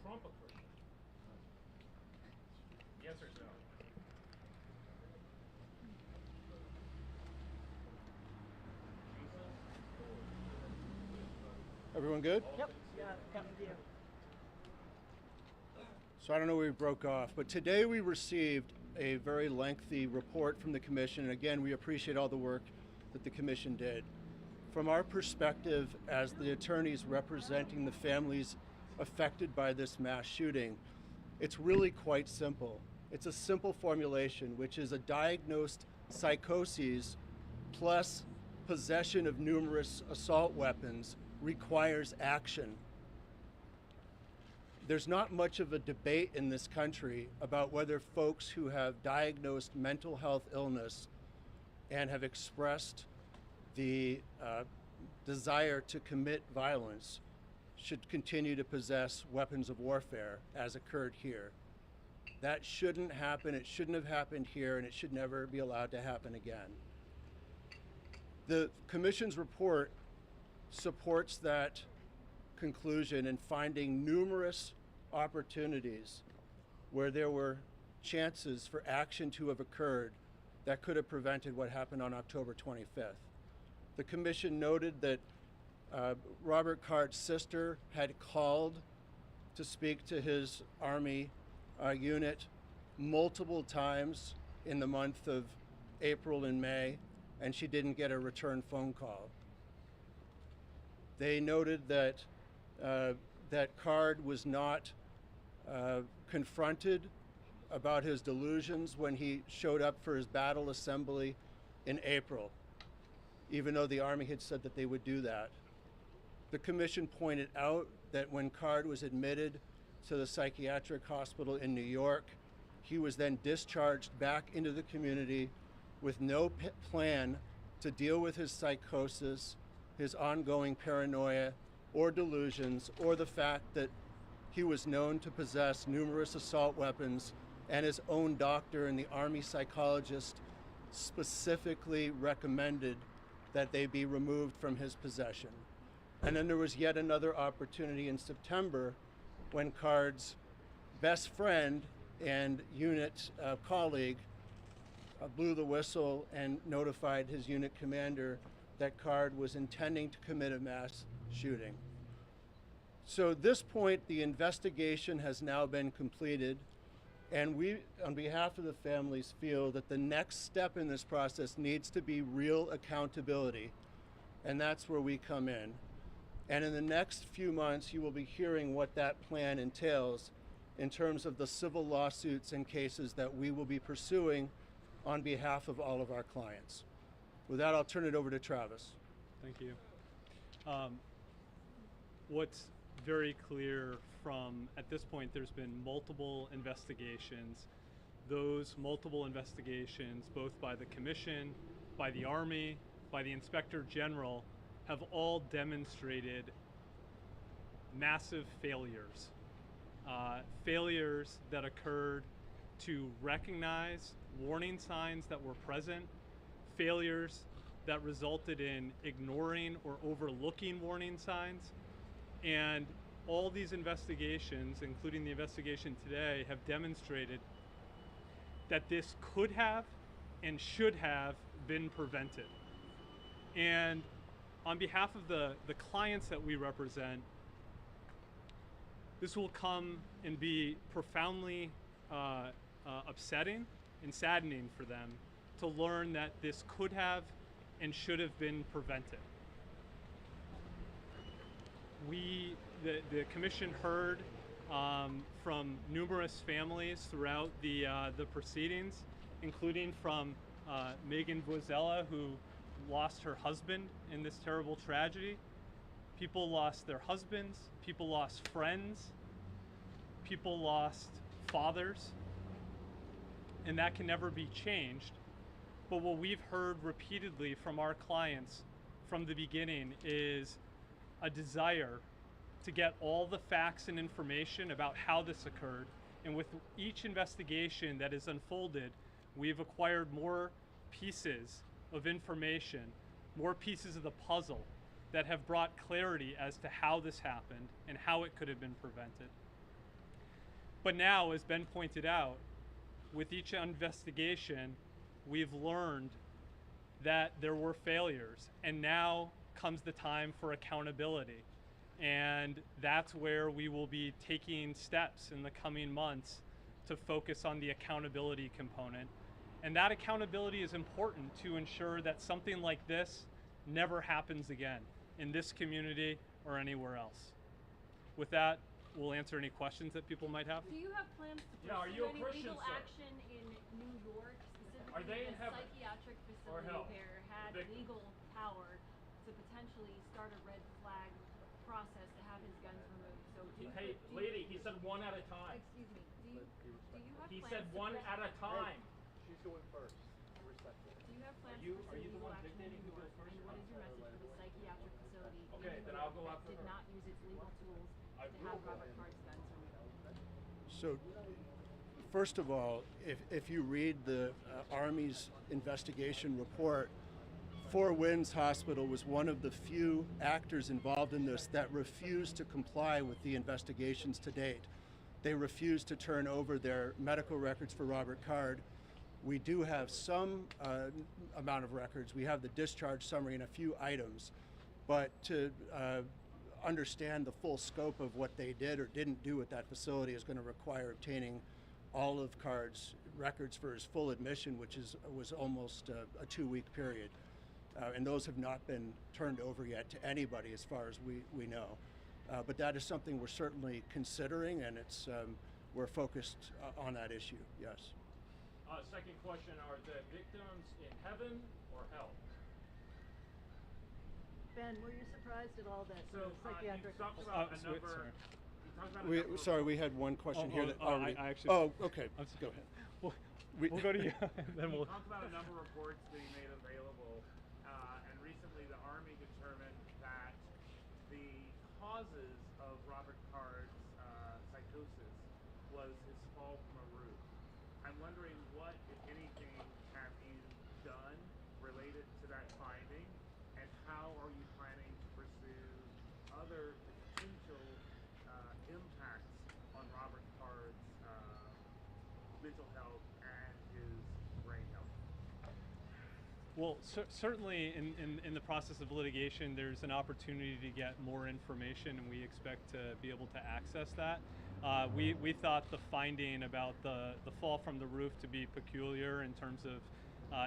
Trump a Christian? The answer is no. Everyone good? Yep. Yeah, got with you. So I don't know where we broke off, but today we received a very lengthy report from the commission. And again, we appreciate all the work that the commission did. From our perspective as the attorneys representing the families affected by this mass shooting, it's really quite simple. It's a simple formulation, which is a diagnosed psychosis plus possession of numerous assault weapons requires action. There's not much of a debate in this country about whether folks who have diagnosed mental health illness and have expressed the desire to commit violence should continue to possess weapons of warfare, as occurred here. That shouldn't happen. It shouldn't have happened here, and it should never be allowed to happen again. The commission's report supports that conclusion in finding numerous opportunities where there were chances for action to have occurred that could have prevented what happened on October 25th. The commission noted that Robert Cart's sister had called to speak to his Army unit multiple times in the month of April and May, and she didn't get a return phone call. They noted that that Card was not confronted about his delusions when he showed up for his battle assembly in April, even though the Army had said that they would do that. The commission pointed out that when Card was admitted to the psychiatric hospital in New York, he was then discharged back into the community with no plan to deal with his psychosis, his ongoing paranoia or delusions, or the fact that he was known to possess numerous assault weapons, and his own doctor and the Army psychologist specifically recommended that they be removed from his possession. And then there was yet another opportunity in September when Card's best friend and unit colleague blew the whistle and notified his unit commander that Card was intending to commit a mass shooting. So at this point, the investigation has now been completed, and we, on behalf of the families, feel that the next step in this process needs to be real accountability, and that's where we come in. And in the next few months, you will be hearing what that plan entails in terms of the civil lawsuits and cases that we will be pursuing on behalf of all of our clients. With that, I'll turn it over to Travis. Thank you. What's very clear from, at this point, there's been multiple investigations. Those multiple investigations, both by the commission, by the Army, by the Inspector General, have all demonstrated massive failures. Failures that occurred to recognize warning signs that were present, failures that resulted in ignoring or overlooking warning signs, and all these investigations, including the investigation today, have demonstrated that this could have and should have been prevented. And on behalf of the clients that we represent, this will come and be profoundly upsetting and saddening for them to learn that this could have and should have been prevented. The commission heard from numerous families throughout the proceedings, including from Megan Voisella, who lost her husband in this terrible tragedy. People lost their husbands, people lost friends, people lost fathers, and that can never be changed. But what we've heard repeatedly from our clients from the beginning is a desire to get all the facts and information about how this occurred. And with each investigation that is unfolded, we've acquired more pieces of information, more pieces of the puzzle that have brought clarity as to how this happened and how it could have been prevented. But now, as Ben pointed out, with each investigation, we've learned that there were failures, and now comes the time for accountability. And that's where we will be taking steps in the coming months to focus on the accountability component. And that accountability is important to ensure that something like this never happens again in this community or anywhere else. With that, we'll answer any questions that people might have. Do you have plans to pursue are you a any Christian, legal sir? action in New York, specifically Are they in the heaven? psychiatric Or facility hell? there had Victim. legal power to potentially start a red flag process to have his guns removed? So do you, Hey, lady, he said one at a time. excuse me, do you have He plans said to one pursue- at a time. She's going first. Respectful. Do you have plans you- to are pursue you the legal one action in dictating New who York? goes first And or what not? is your message for the psychiatric facility Okay, in then New I'll York go that after did her. not use its legal tools I to will have go Robert Card's guns removed? So, first of all, if you read the Army's investigation report, Four Winds Hospital was one of the few actors involved in this that refused to comply with the investigations to date. They refused to turn over their medical records for Robert Card. We do have some amount of records. We have the discharge summary and a few items, but to understand the full scope of what they did or didn't do at that facility is going to require obtaining all of Card's records for his full admission, which was almost a 2-week period. And those have not been turned over yet to anybody as far as we know. But that is something we're certainly considering, and it's we're focused on that issue, yes. Second question, are the victims in heaven or hell? Ben, were you surprised at all that So, the psychiatric? you talked about a sorry. number. You talked about a number of- Sorry, we had one question here that I already. actually. Oh, okay. I'm sorry. Go ahead. We'll go to you, and then You we'll. talked about a number of reports being made available, and recently the Army determined that the causes of Robert Card's psychosis was his fall from a roof. I'm wondering what, if anything, have you done related to that finding, and how are you planning to pursue other potential impacts on Robert Card's mental health and his brain health? Well, certainly in the process of litigation, there's an opportunity to get more information, and we expect to be able to access that. We thought the finding about the fall from the roof to be peculiar in terms of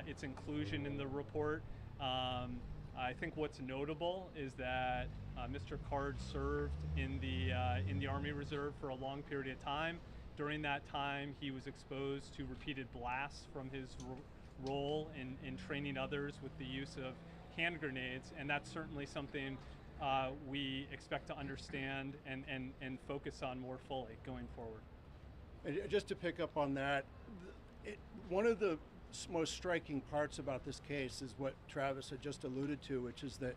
its inclusion in the report. I think what's notable is that Mr. Card served in the Army Reserve for a long period of time. During that time, he was exposed to repeated blasts from his role in training others with the use of hand grenades, and that's certainly something we expect to understand and focus on more fully going forward. And just to pick up on that, one of the most striking parts about this case is what Travis had just alluded to, which is that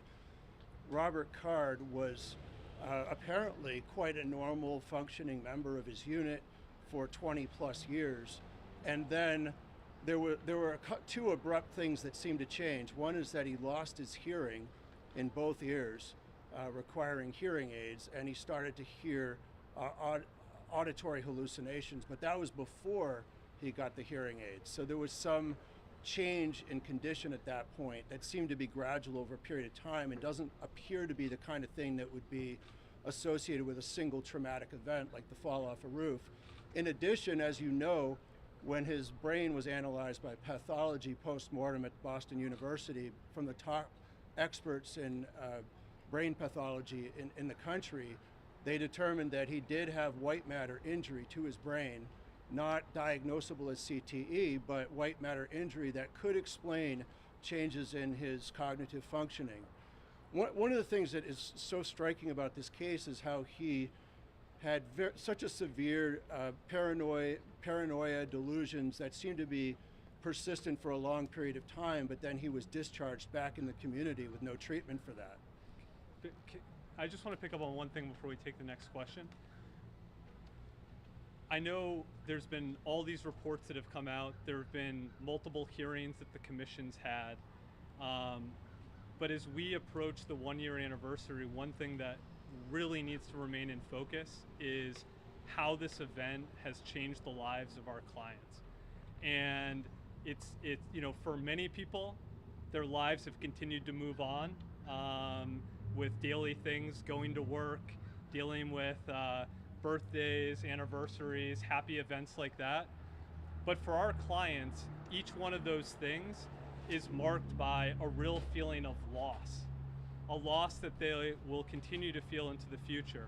Robert Card was apparently quite a normal functioning member of his unit for 20 plus years, and then there were two abrupt things that seemed to change. One is that he lost his hearing in both ears, requiring hearing aids, and he started to hear auditory hallucinations, but that was before he got the hearing aids. So there was some change in condition at that point that seemed to be gradual over a period of time and doesn't appear to be the kind of thing that would be associated with a single traumatic event like the fall off a roof. In addition, as you know, when his brain was analyzed by pathology post-mortem at Boston University from the top experts in brain pathology in the country, they determined that he did have white matter injury to his brain, not diagnosable as CTE, but white matter injury that could explain changes in his cognitive functioning. One of the things that is so striking about this case is how he had such a severe paranoia delusions that seemed to be persistent for a long period of time, but then he was discharged back in the community with no treatment for that. I just want to pick up on one thing before we take the next question. I know there's been all these reports that have come out. There have been multiple hearings that the commission's had. But as we approach the 1-year anniversary, one thing that really needs to remain in focus is how this event has changed the lives of our clients. And it's for many people, their lives have continued to move on with daily things, going to work, dealing with birthdays, anniversaries, happy events like that. But for our clients, each one of those things is marked by a real feeling of loss, a loss that they will continue to feel into the future.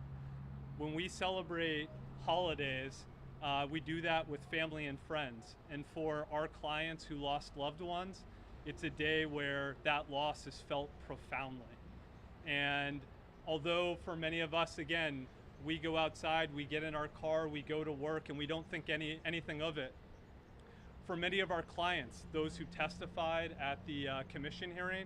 When we celebrate holidays, we do that with family and friends. And for our clients who lost loved ones, it's a day where that loss is felt profoundly. And although for many of us, again, we go outside, we get in our car, we go to work, and we don't think anything of it, for many of our clients, those who testified at the commission hearing,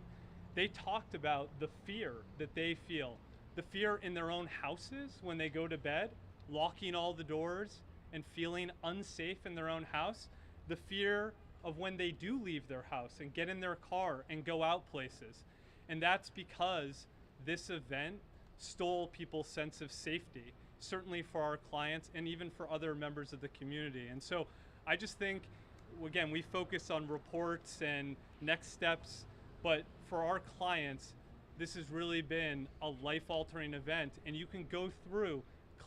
they talked about the fear that they feel, the fear in their own houses when they go to bed, locking all the doors and feeling unsafe in their own house, the fear of when they do leave their house and get in their car and go out places. And that's because this event stole people's sense of safety, certainly for our clients and even for other members of the community. And so I just think, again, we focus on reports and next steps, but for our clients, this has really been a life-altering event, and you can go through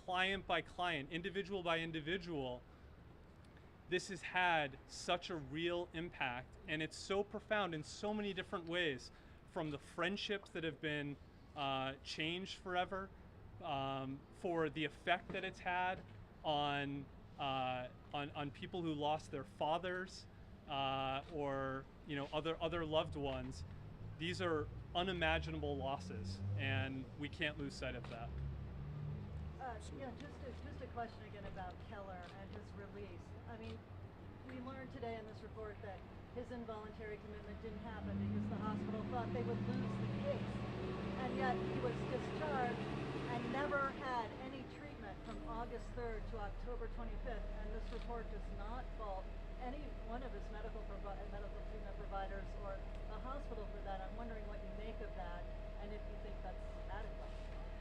client by client, individual by individual. This has had such a real impact, and it's so profound in so many different ways, from the friendships that have been changed forever, for the effect that it's had on people who lost their fathers or other loved ones. These are unimaginable losses, and we can't lose sight of that. Just a question again about Keller and his release. I mean, we learned today in this report that his involuntary commitment didn't happen because the hospital thought they would lose the case, and yet he was discharged and never had any treatment from August 3rd to October 25th, and this report does not fault any one of his medical treatment providers or the hospital for that. I'm wondering what you make of that, and if you think that's adequate.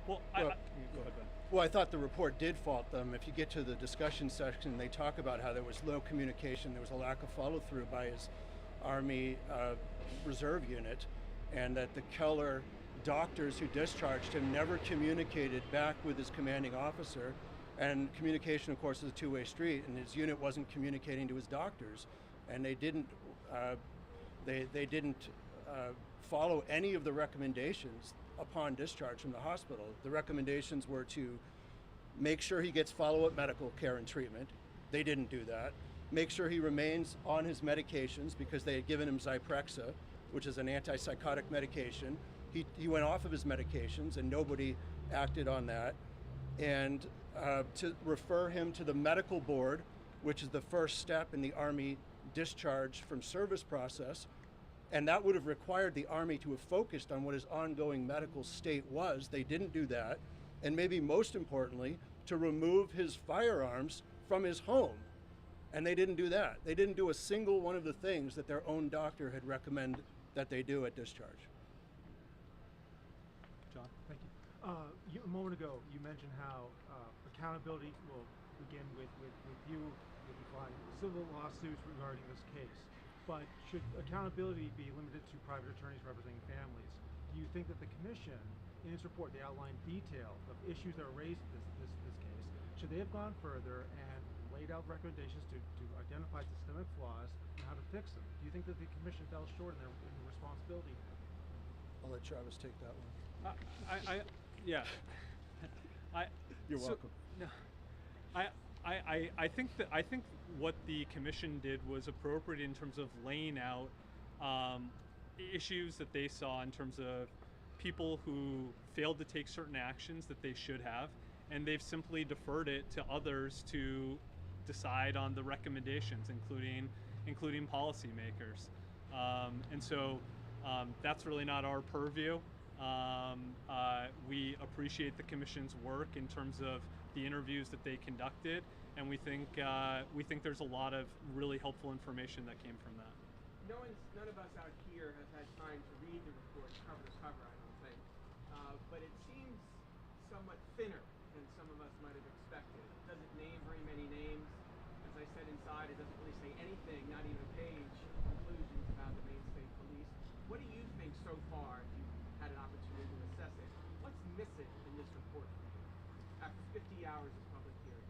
Well, go ahead, Ben. Well, I thought the report did fault them. If you get to the discussion section, they talk about how there was low communication, there was a lack of follow-through by his Army Reserve unit, and that the Keller doctors who discharged him never communicated back with his commanding officer. And communication, of course, is a two-way street, and his unit wasn't communicating to his doctors, and they didn't follow any of the recommendations upon discharge from the hospital. The recommendations were to make sure he gets follow-up medical care and treatment. They didn't do that. Make sure he remains on his medications, because they had given him Zyprexa, which is an antipsychotic medication. He went off of his medications, and nobody acted on that. And to refer him to the medical board, which is the first step in the Army discharge from service process. And that would have required the Army to have focused on what his ongoing medical state was. They didn't do that. And maybe most importantly, to remove his firearms from his home. And they didn't do that. They didn't do a single one of the things that their own doctor had recommended that they do at discharge. John? Thank you. A moment ago, you mentioned how accountability will begin with you if you find civil lawsuits regarding this case. But should accountability be limited to private attorneys representing families? Do you think that the commission, in its report, they outlined detail of issues that are raised in this case? Should they have gone further and laid out recommendations to identify systemic flaws and how to fix them? Do you think that the commission fell short in their responsibility? I'll let Travis take that one. You're welcome. I think what the commission did was appropriate in terms of laying out issues that they saw in terms of people who failed to take certain actions that they should have, and they've simply deferred it to others to decide on the recommendations, including policymakers. And so that's really not our purview. We appreciate the commission's work in terms of the interviews that they conducted, and we think there's a lot of really helpful information that came from that. None of us out here have had time to read the report cover to cover, I don't think, but it seems somewhat thinner than some of us might have expected. It doesn't so far, if you've had an opportunity to assess it, what's missing in this report for you after 50 hours of public hearing?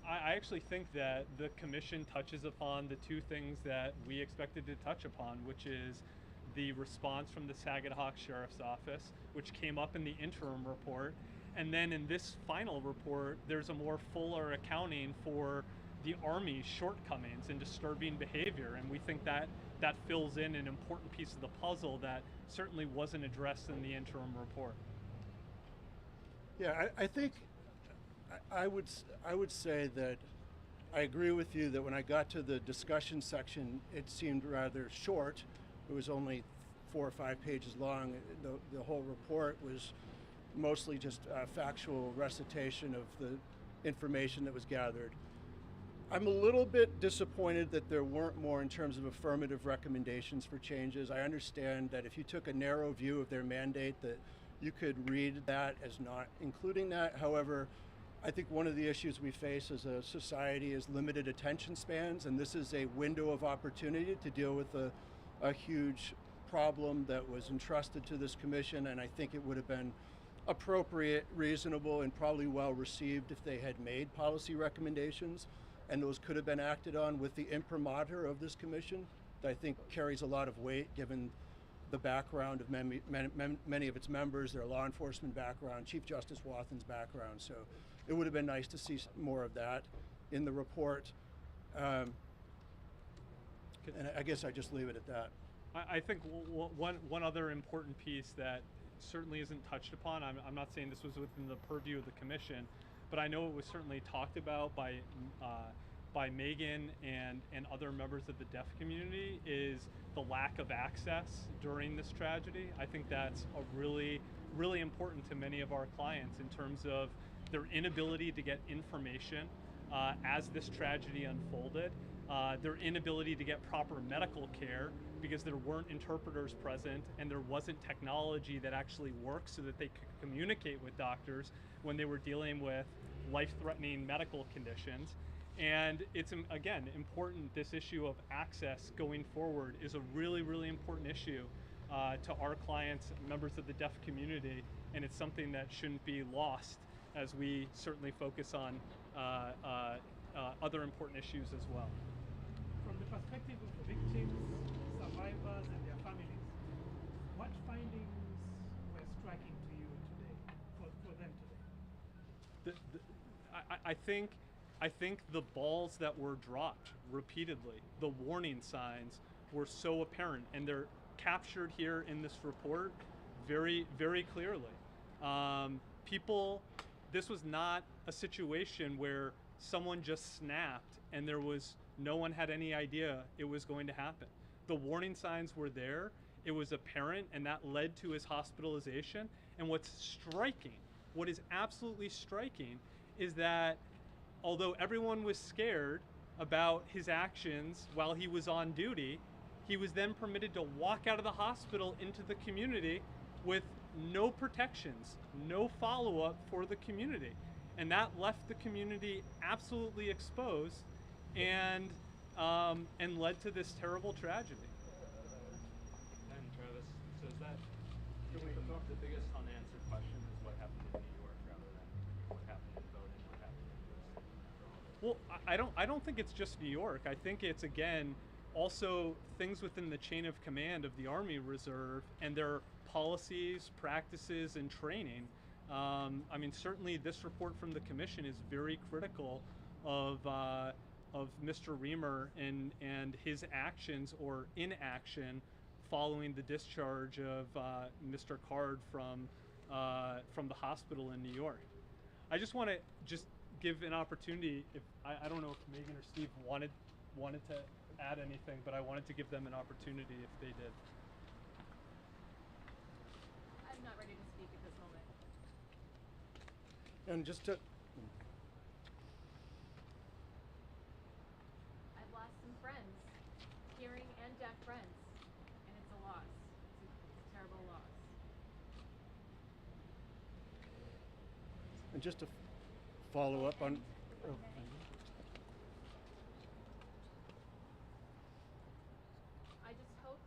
I actually think that the commission touches upon the two things that we expected to touch upon, which is the response from the Saginaw Sheriff's Office, which came up in the interim report, and then in this final report, there's a more fuller accounting for the Army's shortcomings and disturbing behavior, and we think that that fills in an important piece of the puzzle that certainly wasn't addressed in the interim report. Yeah, I think I would say that I agree with you that when I got to the discussion section, it seemed rather short. It was only 4 or 5 pages long. The whole report was mostly just factual recitation of the information that was gathered. I'm a little bit disappointed that there weren't more in terms of affirmative recommendations for changes. I understand that if you took a narrow view of their mandate, that you could read that as not including that. However, I think one of the issues we face as a society is limited attention spans, and this is a window of opportunity to deal with a huge problem that was entrusted to this commission, and I think it would have been appropriate, reasonable, and probably well received if they had made policy recommendations, and those could have been acted on with the imprimatur of this commission that I think carries a lot of weight given the background of many of its members, their law enforcement background, Chief Justice Wathen's background. So it would have been nice to see more of that in the report. And I guess I just leave it at that. I think one other important piece that certainly isn't touched upon, I'm not saying this was within the purview of the commission, but I know it was certainly talked about by Megan and other members of the deaf community, is the lack of access during this tragedy. I think that's a really important to many of our clients in terms of their inability to get information as this tragedy unfolded, their inability to get proper medical care because there weren't interpreters present and there wasn't technology that actually worked so that they could communicate with doctors when they were dealing with life-threatening medical conditions. And it's, again, important. This issue of access going forward is a really important issue to our clients, members of the deaf community, and it's something that shouldn't be lost as we certainly focus on other important issues as well. From the perspective of victims, survivors, and their families, what findings were striking to you today, for them today? I think the balls that were dropped repeatedly, the warning signs, were so apparent, and they're captured here in this report very clearly. This was not a situation where someone just snapped and no one had any idea it was going to happen. The warning signs were there, it was apparent, and that led to his hospitalization. And what is absolutely striking is that although everyone was scared about his actions while he was on duty, he was then permitted to walk out of the hospital into the community with no protections, no follow-up for the community. And that left the community absolutely exposed and led to this terrible tragedy. And Travis, so is that the biggest unanswered question is what happened in New York rather than what happened in Bowdoin, what happened in Lewiston? Well, I don't think it's just New York. I think it's, again, also things within the chain of command of the Army Reserve and their policies, practices, and training. I mean, certainly this report from the commission is very critical of Mr. Reamer and his actions or inaction following the discharge of Mr. Card from the hospital in New York. I just want to give an opportunity. If I don't know if Megan or Steve wanted to add anything, but I wanted to give them an opportunity if they did. I'm not ready to speak at this moment. And just to, I've lost some friends, hearing and deaf friends, and it's a loss. It's a terrible loss. and just to follow up on. I just hope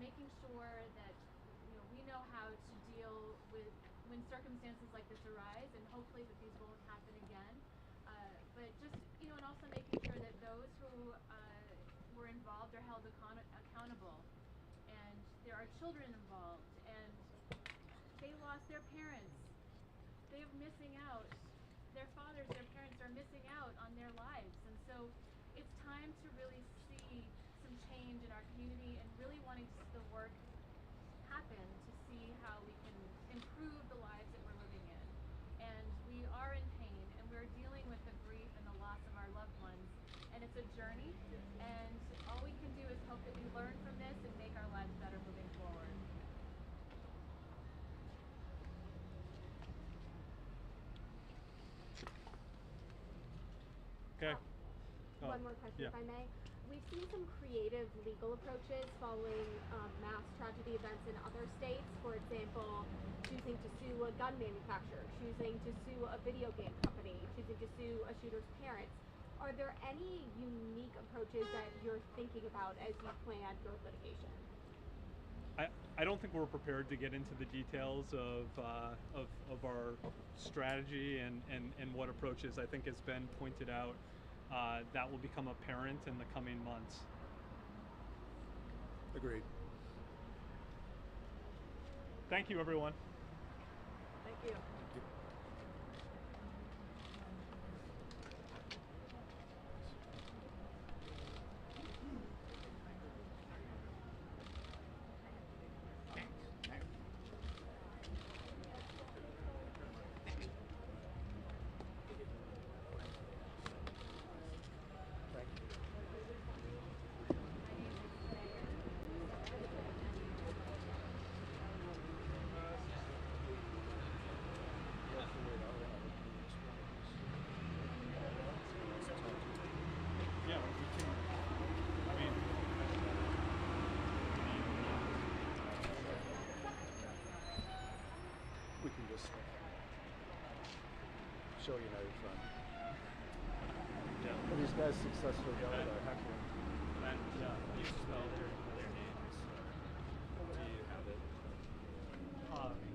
making sure that we know how to deal with when circumstances like this arise, and hopefully that these won't happen again. But just and also making sure that those who were involved are held accountable. And there are children involved, and they lost their parents. They're missing out. Their fathers, their parents are missing out on their lives. And so it's time to really see some change in our community and really wanting to see the work happen to see how we can improve the lives that we're living in. And we are in pain, and we're dealing with the grief and the loss of our loved ones. And it's a journey, and all we can do is hope that we learn from this and make our lives better moving forward. Okay. One more question, yeah. if I may. We've seen some creative legal approaches following mass tragedy events in other states. For example, choosing to sue a gun manufacturer, choosing to sue a video game company, choosing to sue a shooter's parents. Are there any unique approaches that you're thinking about as you plan your litigation? I don't think we're prepared to get into the details of our strategy and what approaches. I think, as Ben pointed out, that will become apparent in the coming months. Agreed. Thank you, everyone. Thank you. Yeah, we can. I mean, We can just show you how you're from. yeah. Are these guys successful guys? And you spell their names. Do you have it?